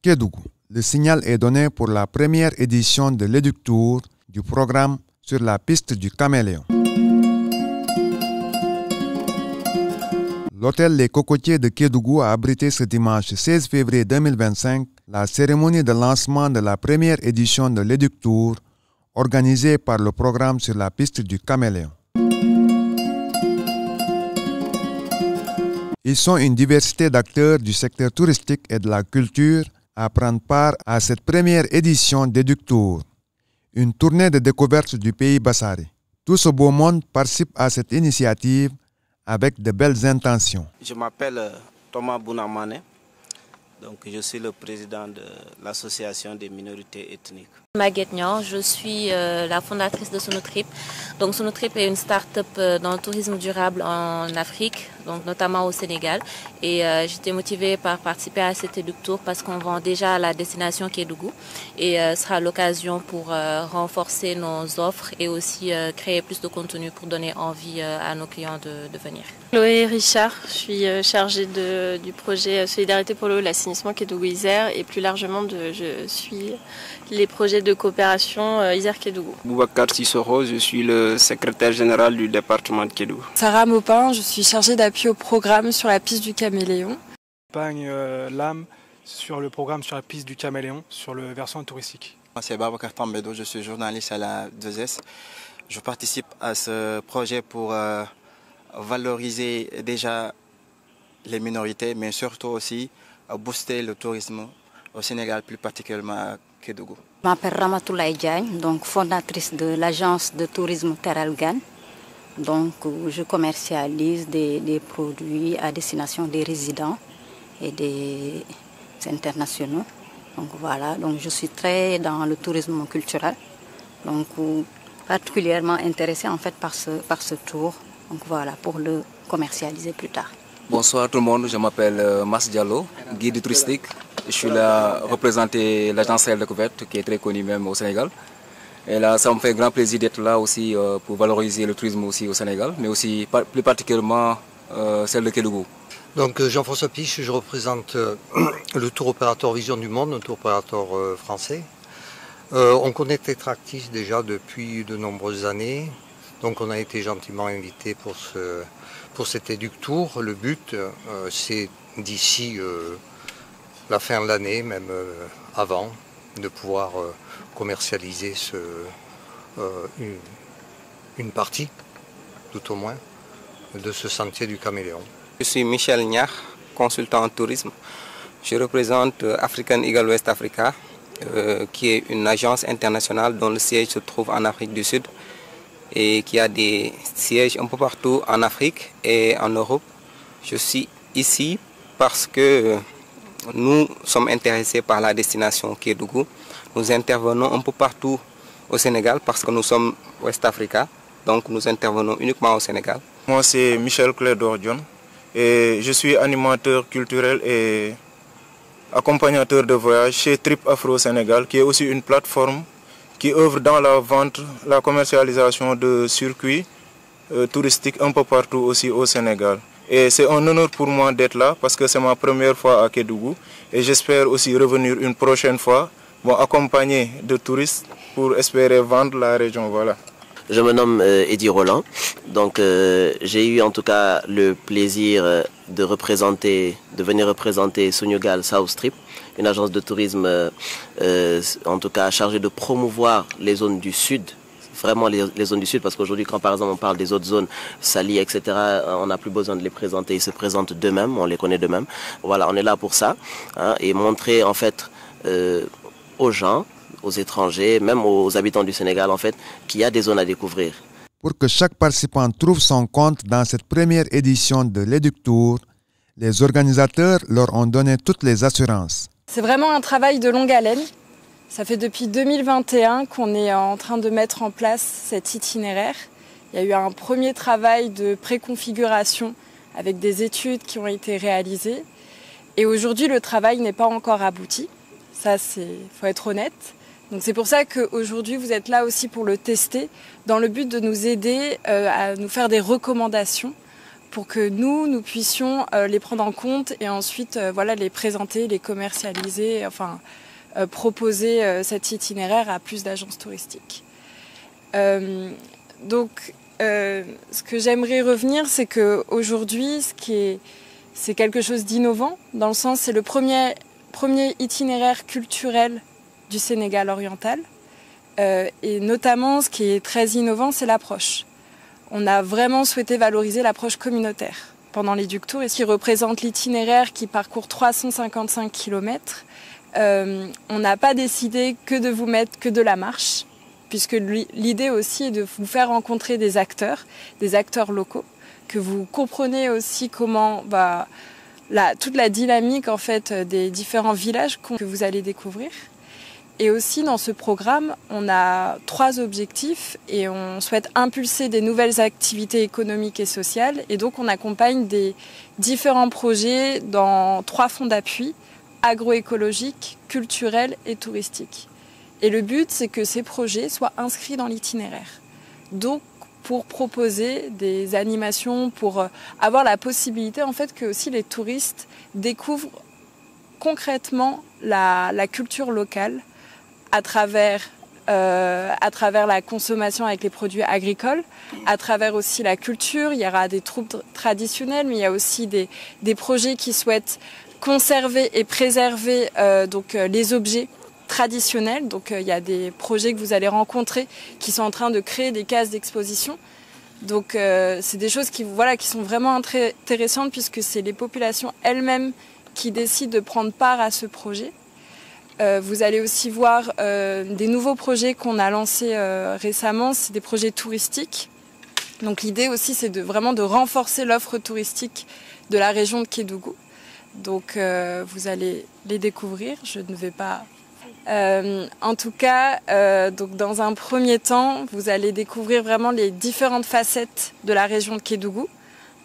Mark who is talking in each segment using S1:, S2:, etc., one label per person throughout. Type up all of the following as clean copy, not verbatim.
S1: Kédougou. Le signal est donné pour la première édition de l'Éductour du programme sur la piste du Caméléon. L'hôtel Les Cocotiers de Kédougou a abrité ce dimanche 16 février 2025 la cérémonie de lancement de la première édition de l'Éductour organisée par le programme sur la piste du Caméléon. Ils sont une diversité d'acteurs du secteur touristique et de la culture à prendre part à cette première édition d'Éductour, une tournée de découverte du pays Bassari. Tout ce beau monde participe à cette initiative avec de belles intentions.
S2: Je m'appelle Thomas Bounamane, donc je suis le président de l'association des minorités ethniques.
S3: Maguette Niang, je suis la fondatrice de Sonotrip. Donc Sonotrip est une start-up dans le tourisme durable en Afrique, donc notamment au Sénégal. Et j'étais motivée par participer à cet Éductour parce qu'on vend déjà à la destination Kédougou. Et ce sera l'occasion pour renforcer nos offres et aussi créer plus de contenu pour donner envie à nos clients de venir.
S4: Chloé Richard, je suis chargée du projet Solidarité pour l'eau et l'assainissement Kédougou-Isère et plus largement je suis les projets de coopération Isère-Kédougou.
S5: Boubacar Sissoro, je suis le secrétaire général du département de Kédougou.
S6: Sarah Maupin, je suis chargée d'appui au programme sur la piste du Caméléon.
S7: J'accompagne l'âme sur le programme sur la piste du Caméléon, sur le versant touristique.
S8: Moi c'est Babacar Tambedo, je suis journaliste à la 2S. Je participe à ce projet pour valoriser déjà les minorités, mais surtout aussi booster le tourisme au Sénégal, plus particulièrement à Kédougou.
S9: Je m'appelle Ramatoulaye Diagne, donc fondatrice de l'agence de tourisme Teralgan. Donc, je commercialise des produits à destination des résidents et des internationaux. Donc voilà, donc je suis très dans le tourisme culturel, donc particulièrement intéressée en fait par ce tour. Donc voilà, pour le commercialiser plus tard.
S10: Bonsoir tout le monde, je m'appelle Mas Diallo, guide touristique. Je suis là représenter l'agence Sahel Découverte qui est très connue même au Sénégal. Et là, ça me fait grand plaisir d'être là aussi pour valoriser le tourisme aussi au Sénégal, mais aussi plus particulièrement celle de Kédougou.
S11: Donc Jean-François Piche, je représente le tour opérateur Vision du Monde, un tour opérateur français. On connaît Tetractis déjà depuis de nombreuses années. Donc on a été gentiment invité pour cet Éductour. Le but, c'est d'ici la fin de l'année, même avant, de pouvoir commercialiser une partie, tout au moins, de ce sentier du Caméléon.
S5: Je suis Michel Niach, consultant en tourisme. Je représente African Eagle West Africa, qui est une agence internationale dont le siège se trouve en Afrique du Sud et qui a des sièges un peu partout en Afrique et en Europe. Je suis ici parce que nous sommes intéressés par la destination Kédougou. Nous intervenons un peu partout au Sénégal parce que nous sommes West Africa, donc nous intervenons uniquement au Sénégal.
S12: Moi c'est Michel Clédor Dion et je suis animateur culturel et accompagnateur de voyage chez Trip Afro Sénégal, qui est aussi une plateforme qui œuvre dans la vente, la commercialisation de circuits touristiques un peu partout aussi au Sénégal. Et c'est un honneur pour moi d'être là parce que c'est ma première fois à Kédougou et j'espère aussi revenir une prochaine fois, accompagné de touristes pour espérer vendre la région. Voilà.
S13: Je me nomme Eddy Roland, donc j'ai eu en tout cas le plaisir de venir représenter Sunugal South Strip, une agence de tourisme en tout cas chargée de promouvoir les zones du sud, vraiment les zones du sud, parce qu'aujourd'hui quand par exemple on parle des autres zones, Sali, etc., on n'a plus besoin de les présenter, ils se présentent d'eux-mêmes, on les connaît d'eux-mêmes. Voilà, on est là pour ça, hein, et montrer en fait aux gens, aux étrangers, même aux habitants du Sénégal en fait, qu'il y a des zones à découvrir.
S1: Pour que chaque participant trouve son compte dans cette première édition de l'Éductour, les organisateurs leur ont donné toutes les assurances.
S6: C'est vraiment un travail de longue haleine. Ça fait depuis 2021 qu'on est en train de mettre en place cet itinéraire. Il y a eu un premier travail de préconfiguration avec des études qui ont été réalisées. Et aujourd'hui, le travail n'est pas encore abouti. Ça, faut être honnête. Donc c'est pour ça qu'aujourd'hui, vous êtes là aussi pour le tester, dans le but de nous aider à nous faire des recommandations pour que nous puissions les prendre en compte et ensuite les présenter, les commercialiser, enfin proposer cet itinéraire à plus d'agences touristiques. Donc ce que j'aimerais revenir, c'est qu'aujourd'hui, c'est quelque chose d'innovant, dans le sens c'est le premier itinéraire culturel du Sénégal oriental. Et notamment, ce qui est très innovant, c'est l'approche. On a vraiment souhaité valoriser l'approche communautaire pendant l'Éductour, et ce qui représente l'itinéraire qui parcourt 355 km. On n'a pas décidé que de vous mettre que de la marche, puisque l'idée aussi est de vous faire rencontrer des acteurs locaux, que vous comprenez aussi comment toute la dynamique en fait des différents villages que vous allez découvrir. Et aussi dans ce programme, on a 3 objectifs et on souhaite impulser des nouvelles activités économiques et sociales. Et donc on accompagne des différents projets dans 3 fonds d'appui, agroécologiques, culturels et touristiques. Et le but, c'est que ces projets soient inscrits dans l'itinéraire. Donc pour proposer des animations, pour avoir la possibilité en fait que aussi les touristes découvrent concrètement la culture locale, à travers la consommation avec les produits agricoles, à travers aussi la culture. Il y aura des troupes traditionnelles, mais il y a aussi des projets qui souhaitent conserver et préserver les objets traditionnels. Donc il y a des projets que vous allez rencontrer qui sont en train de créer des cases d'exposition. Donc c'est des choses qui sont vraiment intéressantes, puisque c'est les populations elles-mêmes qui décident de prendre part à ce projet. Vous allez aussi voir des nouveaux projets qu'on a lancés récemment, c'est des projets touristiques. Donc l'idée aussi, c'est vraiment de renforcer l'offre touristique de la région de Kédougou. Donc vous allez les découvrir, je ne vais pas... en tout cas, donc dans un premier temps, vous allez découvrir vraiment les différentes facettes de la région de Kédougou,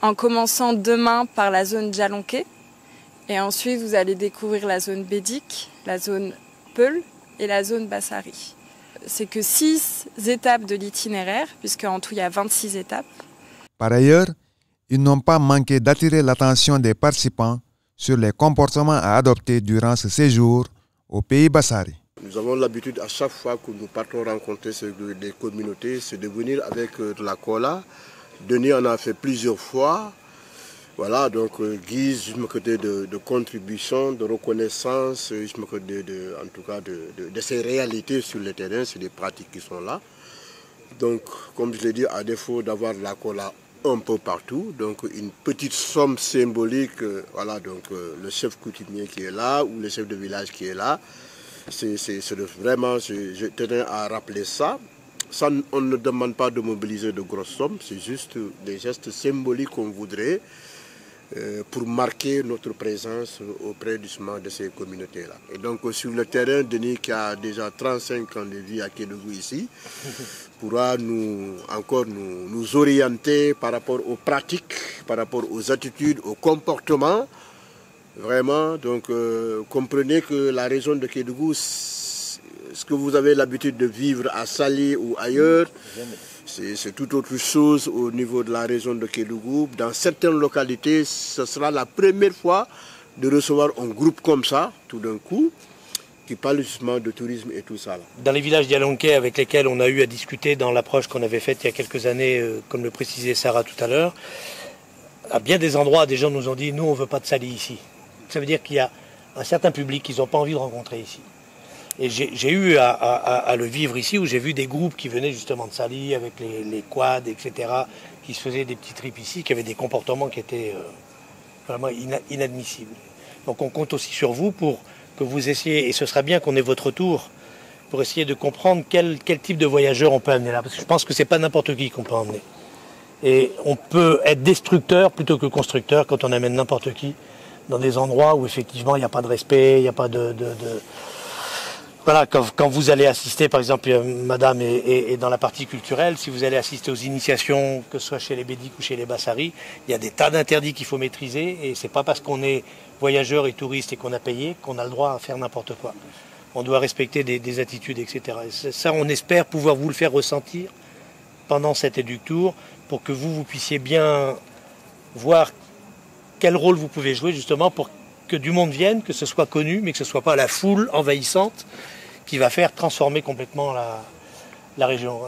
S6: en commençant demain par la zone Djalonké. Et ensuite, vous allez découvrir la zone Bédik, la zone Peul et la zone Bassari. C'est que 6 étapes de l'itinéraire, puisqu'en tout, il y a 26 étapes.
S1: Par ailleurs, ils n'ont pas manqué d'attirer l'attention des participants sur les comportements à adopter durant ce séjour au pays Bassari.
S14: Nous avons l'habitude, à chaque fois que nous partons rencontrer des communautés, c'est de venir avec de la cola. Denis en a fait plusieurs fois. Voilà, donc guise, je me côté de contribution, de reconnaissance, je me côté en tout cas de ces réalités sur le terrain, c'est des pratiques qui sont là. Donc, comme je l'ai dit, à défaut d'avoir de la cola un peu partout, donc une petite somme symbolique, voilà, donc le chef coutumier qui est là ou le chef de village qui est là, c'est vraiment, je tenais à rappeler ça. Ça, on ne demande pas de mobiliser de grosses sommes, c'est juste des gestes symboliques qu'on voudrait pour marquer notre présence auprès justement de ces communautés-là. Et donc sur le terrain, Denis, qui a déjà 35 ans de vie à Kédougou ici, pourra nous orienter par rapport aux pratiques, par rapport aux attitudes, aux comportements. Vraiment, donc comprenez que la région de Kédougou, ce que vous avez l'habitude de vivre à Sali ou ailleurs, c'est tout autre chose au niveau de la région de Kédougou. Dans certaines localités, ce sera la première fois de recevoir un groupe comme ça, tout d'un coup, qui parle justement de tourisme et tout ça. Là.
S15: Dans les villages djalonké avec lesquels on a eu à discuter dans l'approche qu'on avait faite il y a quelques années, comme le précisait Sarah tout à l'heure, à bien des endroits, des gens nous ont dit « nous, on ne veut pas de Sali ici ». Ça veut dire qu'il y a un certain public qu'ils n'ont pas envie de rencontrer ici. Et j'ai eu à le vivre ici, où j'ai vu des groupes qui venaient justement de Sali, avec les quads, etc., qui se faisaient des petits trips ici, qui avaient des comportements qui étaient vraiment inadmissibles. Donc on compte aussi sur vous pour que vous essayiez, et ce sera bien qu'on ait votre retour, pour essayer de comprendre quel type de voyageurs on peut amener là. Parce que je pense que ce n'est pas n'importe qui qu'on peut emmener. Et on peut être destructeur plutôt que constructeur quand on amène n'importe qui dans des endroits où effectivement il n'y a pas de respect, il n'y a pas de... Voilà, quand vous allez assister, par exemple, madame est dans la partie culturelle, si vous allez assister aux initiations, que ce soit chez les Bédik ou chez les Bassari, il y a des tas d'interdits qu'il faut maîtriser, et c'est pas parce qu'on est voyageur et touriste et qu'on a payé qu'on a le droit à faire n'importe quoi. On doit respecter des attitudes, etc. Et ça, on espère pouvoir vous le faire ressentir pendant cet Éductour, pour que vous puissiez bien voir quel rôle vous pouvez jouer justement pour que du monde vienne, que ce soit connu, mais que ce ne soit pas la foule envahissante qui va faire transformer complètement la région.